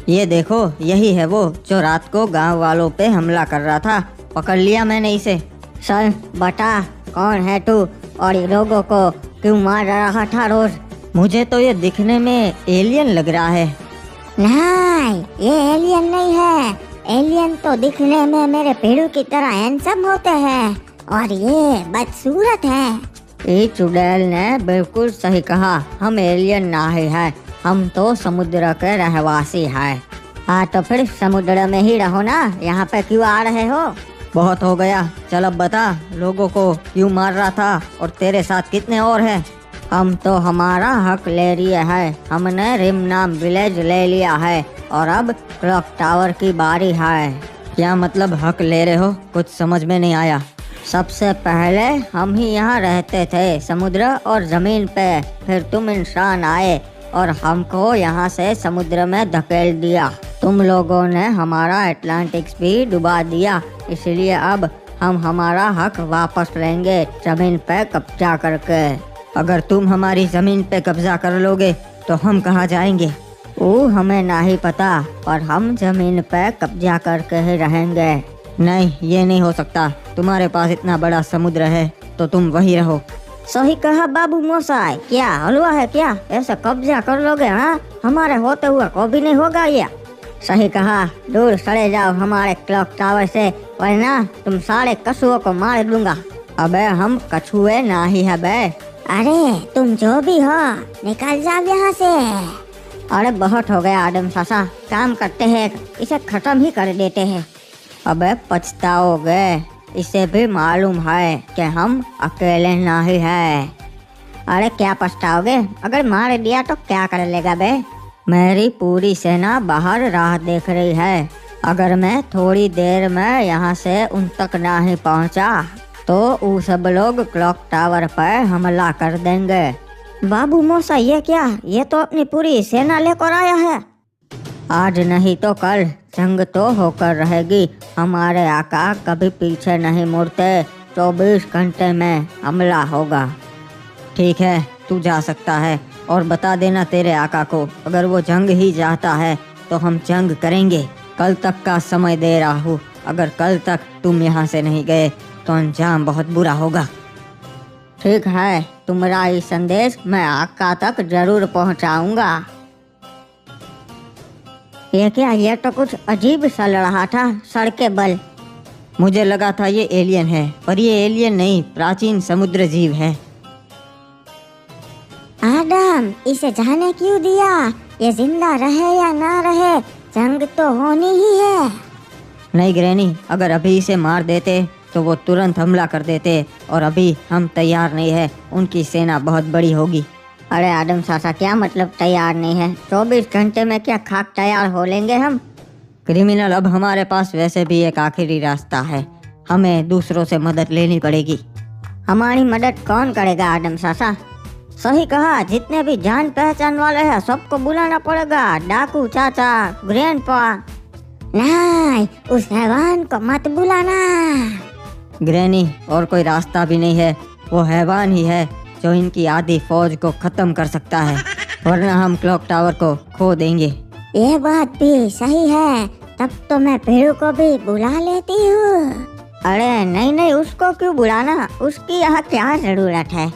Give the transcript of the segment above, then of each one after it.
ये देखो, यही है वो जो रात को गांव वालों पे हमला कर रहा था। पकड़ लिया मैंने इसे। चल बता, कौन है तू और ये लोगों को क्यों मार रहा था रोज? मुझे तो ये दिखने में एलियन लग रहा है। नहीं, ये एलियन नहीं है। एलियन तो दिखने में मेरे पेड़ू की तरह हैंडसम होते हैं और ये बदसूरत है। ये चुड़ैल ने बिल्कुल सही कहा, हम एलियन नहीं है, हम तो समुद्र के रहवासी हैं। हाँ तो फिर समुद्र में ही रहो ना, यहाँ पे क्यों आ रहे हो? बहुत हो गया, चल अब बता, लोगों को क्यों मार रहा था और तेरे साथ कितने और हैं? हम तो हमारा हक ले लिए है। हमने रिम नाम विलेज ले लिया है और अब क्लॉक टावर की बारी है। क्या मतलब हक ले रहे हो? कुछ समझ में नहीं आया। सबसे पहले हम ही यहाँ रहते थे, समुद्र और जमीन पे। फिर तुम इंसान आए और हमको यहाँ से समुद्र में धकेल दिया। तुम लोगों ने हमारा अटलांटिक्स भी डुबा दिया, इसलिए अब हम हमारा हक वापस लेंगे, जमीन पे कब्जा करके। अगर तुम हमारी जमीन पे कब्जा कर लोगे तो हम कहाँ जाएंगे? वो हमें नहीं पता, पर हम जमीन पे कब्जा करके ही रहेंगे। नहीं, ये नहीं हो सकता। तुम्हारे पास इतना बड़ा समुद्र है तो तुम वहीं रहो। सही कहा बाबू मोसाई। क्या हलवा है क्या? ऐसा कब्जा कर लोगे? हाँ, हमारे होते हुए को भी नहीं होगा ये। सही कहा, दूर सड़े जाओ हमारे क्लॉक टावर से, वरना तुम सारे कछुओं को मार दूंगा। अबे हम कछुए नहीं है बे। अरे तुम जो भी हो, निकल जाओ यहाँ से। अरे बहुत हो गया आदम सासा, काम करते हैं, इसे खत्म ही कर देते हैं। अबे पछताओगे, इसे भी मालूम है कि हम अकेले नहीं हैं। अरे क्या पछताओगे? अगर मार दिया तो क्या कर लेगा बे? मेरी पूरी सेना बाहर राह देख रही है। अगर मैं थोड़ी देर में यहाँ से उन तक नहीं पहुँचा तो वो सब लोग क्लॉक टावर पर हमला कर देंगे। बाबू मौसा ये क्या? ये तो अपनी पूरी सेना लेकर आया है। आज नहीं तो कल जंग तो होकर रहेगी। हमारे आका कभी पीछे नहीं मुड़ते। 24 घंटे में हमला होगा। ठीक है, तू जा सकता है और बता देना तेरे आका को, अगर वो जंग ही चाहता है तो हम जंग करेंगे। कल तक का समय दे रहा हूँ। अगर कल तक तुम यहाँ से नहीं गए तो अंजाम बहुत बुरा होगा। ठीक है, तुम्हारा ये संदेश मैं आका तक जरूर पहुँचाऊंगा। ये क्या? ये तो कुछ अजीब सा लड़ रहा था, सड़के बल। मुझे लगा था ये एलियन है, पर ये एलियन नहीं, प्राचीन समुद्र जीव है। आदम, इसे जाने क्यों दिया? ये जिंदा रहे या ना रहे, जंग तो होनी ही है। नहीं ग्रैनी, अगर अभी इसे मार देते तो वो तुरंत हमला कर देते और अभी हम तैयार नहीं है। उनकी सेना बहुत बड़ी होगी। अरे आदम सासा, क्या मतलब तैयार नहीं है? 24 घंटे में क्या खाक तैयार हो लेंगे हम? क्रिमिनल, अब हमारे पास वैसे भी एक आखिरी रास्ता है। हमें दूसरों से मदद लेनी पड़ेगी। हमारी मदद कौन करेगा आदम सासा? सही कहा, जितने भी जान पहचान वाले हैं सबको बुलाना पड़ेगा। डाकू चाचा, ग्रैंडपा। नहीं, उस हैवान को मत बुलाना। ग्रैनी, और कोई रास्ता भी नहीं है। वो हैवान ही है जो इनकी आधी फौज को खत्म कर सकता है, वरना हम क्लॉक टावर को खो देंगे। ये बात भी सही है, तब तो मैं पेड़ू को भी बुला लेती हूँ। अरे नहीं नहीं, उसको क्यों बुलाना? उसकी यहाँ क्या जरूरत है?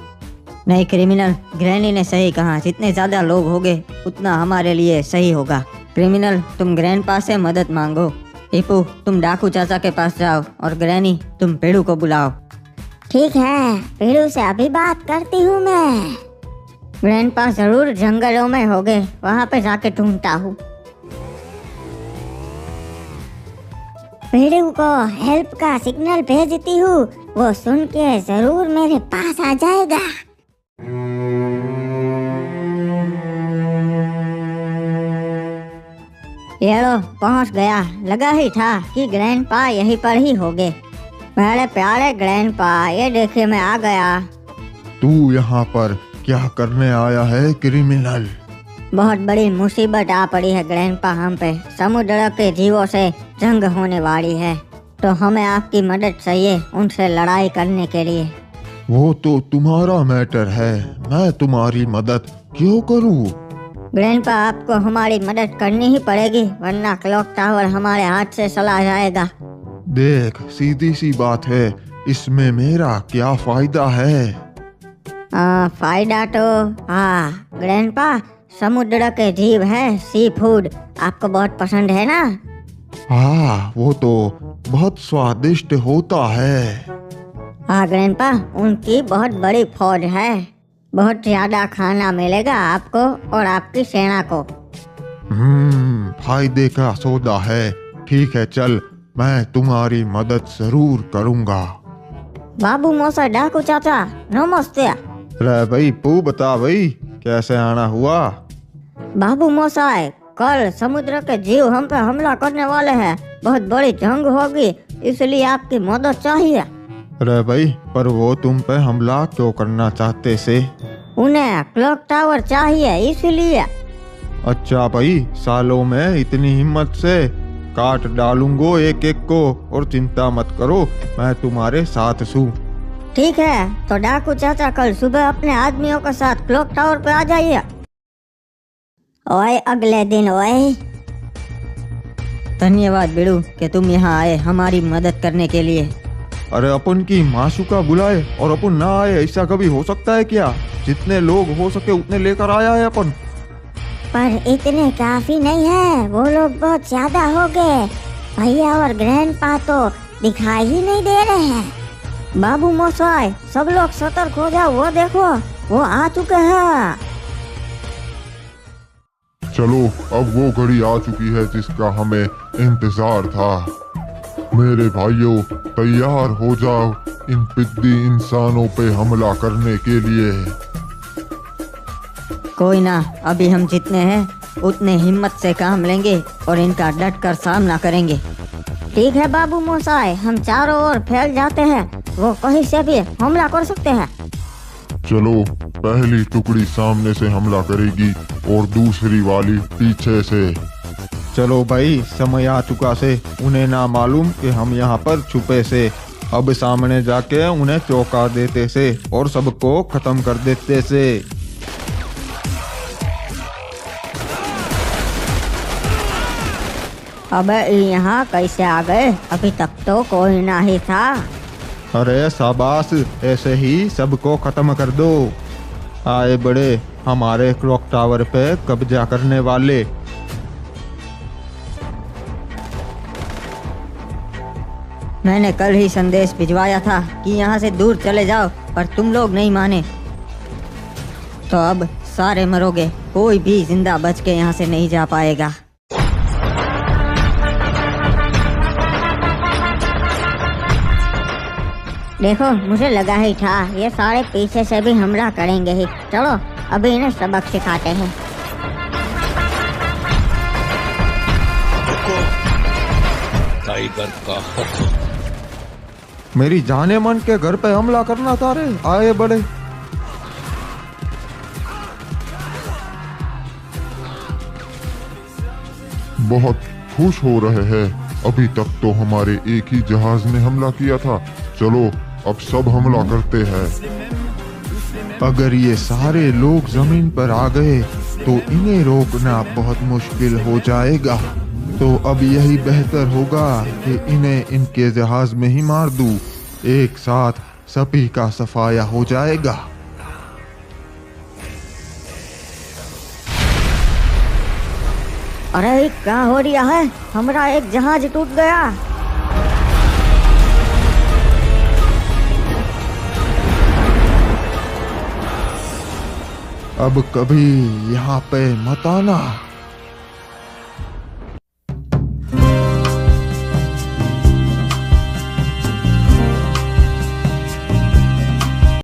नहीं क्रिमिनल, ग्रैनी ने सही कहा, जितने ज्यादा लोग होंगे उतना हमारे लिए सही होगा। क्रिमिनल, तुम ग्रैंडपा से मदद मांगो। टीपू, तुम डाकू चाचा के पास जाओ और ग्रैनी, तुम पेड़ू को बुलाओ। ठीक है, पेड़ू से अभी बात करती हूँ मैं। ग्रैंडपा जरूर जंगलों में होंगे, वहाँ पे जाके ढूंढता हूँ। पेड़ू को हेल्प का सिग्नल भेजती हूँ, वो सुन के जरूर मेरे पास आ जाएगा। ये लो, पहुँच गया। लगा ही था कि ग्रैंडपा यहीं पर ही होंगे। मेरे प्यारे ग्रैंडपा, ये देखिए मैं आ गया। तू यहाँ पर क्या करने आया है क्रिमिनल? बहुत बड़ी मुसीबत आ पड़ी है ग्रैंडपा हम पे। समुद्र के जीवों से जंग होने वाली है, तो हमें आपकी मदद चाहिए उनसे लड़ाई करने के लिए। वो तो तुम्हारा मैटर है, मैं तुम्हारी मदद क्यों करूँ? ग्रैंडपा, आपको हमारी मदद करनी ही पड़ेगी, वरना क्लॉक टावर हमारे हाथ से चला जाएगा। देख, सीधी सी बात है, इसमें मेरा क्या फायदा है? फायदा तो हाँ ग्रैंडपा, समुद्र के जीव है, सी फूड आपको बहुत पसंद है ना? हाँ, वो तो बहुत स्वादिष्ट होता है। हाँ ग्रैंडपा, उनकी बहुत बड़ी फौज है, बहुत ज्यादा खाना मिलेगा आपको और आपकी सेना को। फायदे का सौदा है। ठीक है, चल, मैं तुम्हारी मदद जरूर करूँगा। बाबू मौसा, डाकू चाचा, नमस्ते। रे भाई, तू बता भाई, कैसे आना हुआ? बाबू मौसाई, कल समुद्र के जीव हम पे हमला करने वाले हैं, बहुत बड़ी जंग होगी, इसलिए आपकी मदद चाहिए। अरे भाई, पर वो तुम पे हमला क्यों करना चाहते से? उन्हें क्लॉक टावर चाहिए, इसलिए। अच्छा भाई, सालों में इतनी हिम्मत से काट डालूंगो एक एक को, और चिंता मत करो, मैं तुम्हारे साथ हूँ। ठीक है, तो डाकू चाचा कल सुबह अपने आदमियों के साथ क्लॉक टावर पे आ जाइए। ओए अगले दिन ओए। धन्यवाद बिड़ू कि तुम यहाँ आए हमारी मदद करने के लिए। अरे अपन की माशुका बुलाए और अपन ना आए, ऐसा कभी हो सकता है क्या? जितने लोग हो सके उतने लेकर आया है अपन। पर इतने काफी नहीं है, वो लोग बहुत ज्यादा हो गए। भैया और ग्रैंडपा तो दिखाई ही नहीं दे रहे हैं। बाबू मौसाई, सब लोग सतर्क हो जाओ, वो देखो वो आ चुके हैं। चलो, अब वो घड़ी आ चुकी है जिसका हमें इंतजार था। मेरे भाइयों, तैयार हो जाओ इन पिद्दी इंसानों पे हमला करने के लिए। कोई ना, अभी हम जितने हैं उतने हिम्मत से काम लेंगे और इनका डट कर सामना करेंगे। ठीक है बाबू मौसाई, हम चारों ओर फैल जाते हैं, वो कहीं से भी हमला कर सकते हैं। चलो, पहली टुकड़ी सामने से हमला करेगी और दूसरी वाली पीछे से। चलो भाई, समय आ चुका से, उन्हें ना मालूम कि हम यहाँ पर छुपे से। अब सामने जाके उन्हें चौंका देते से और सबको खत्म कर देते से। अबे यहाँ कैसे आ गए? अभी तक तो कोई ना ही था। अरे शाबाश, ऐसे ही सबको खत्म कर दो। आए बड़े हमारे क्लॉक टावर पे कब्जा करने वाले। मैंने कल ही संदेश भिजवाया था कि यहाँ से दूर चले जाओ, पर तुम लोग नहीं माने, तो अब सारे मरोगे, कोई भी जिंदा बच के यहाँ से नहीं जा पाएगा। देखो, मुझे लगा ही था ये सारे पीछे से भी हमला करेंगे ही। चलो अभी इन्हें सबक सिखाते हैं। टाइगर का हुक्म। मेरी जाने मन के घर पे हमला करना था रे। आए बड़े। बहुत खुश हो रहे हैं। अभी तक तो हमारे एक ही जहाज ने हमला किया था। चलो, अब सब हमला करते हैं। अगर ये सारे लोग जमीन पर आ गए तो इन्हें रोकना बहुत मुश्किल हो जाएगा। तो अब यही बेहतर होगा कि इन्हें इनके जहाज में ही मार दूं। एक साथ सभी का सफाया हो जाएगा। अरे क्या हो रहा है? हमारा एक जहाज टूट गया। अब कभी यहाँ पे मत आना।